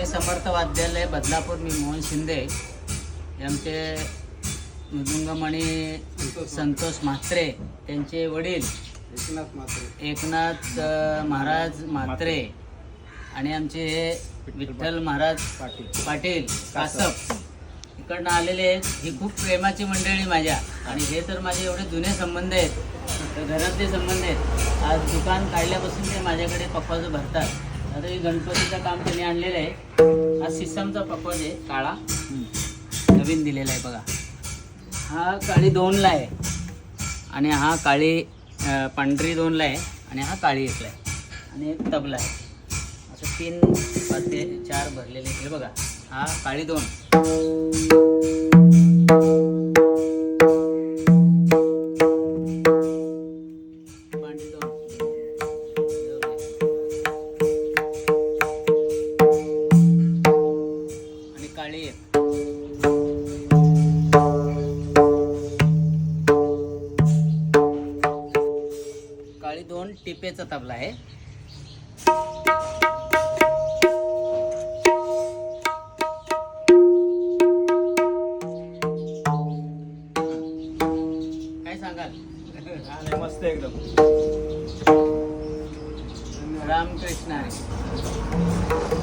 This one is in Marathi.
समर्थ वाद्यालय बदलापूर. मी मोहन शिंदे. हे आमचे मृदुंगमणी संतोष म्हात्रे, त्यांचे वडील एकनाथ महाराज म्हात्रे आणि आमचे हे विठ्ठल महाराज पाटील कासप इकडनं आलेले आहेत. ही खूप प्रेमाची मंडळी माझ्या, आणि हे तर माझे एवढे जुने संबंध आहेत, तर घरातले संबंध आहेत. आज दुकान काढल्यापासून ते माझ्याकडे पक्वाचं भरतात. आता हे गणपतीचं काम त्यांनी आणलेलं आहे. हा सिसमचा पक्वाज आहे, काळा नवीन दिलेला आहे बघा. हा काळी 2ला आहे आणि हा काळी पांढरी 2ला आहे आणि हा काळी 1ला आहे आणि एक तबला आहे. असं 3 वाद्य 4 भरलेले. हे बघा, हा काळी 2, पांढरी 2 आणि काळी 1. काळी 2 टिपेचा तबला आहे. काय सांगाल? मस्त एकदम. रामकृष्ण हरी.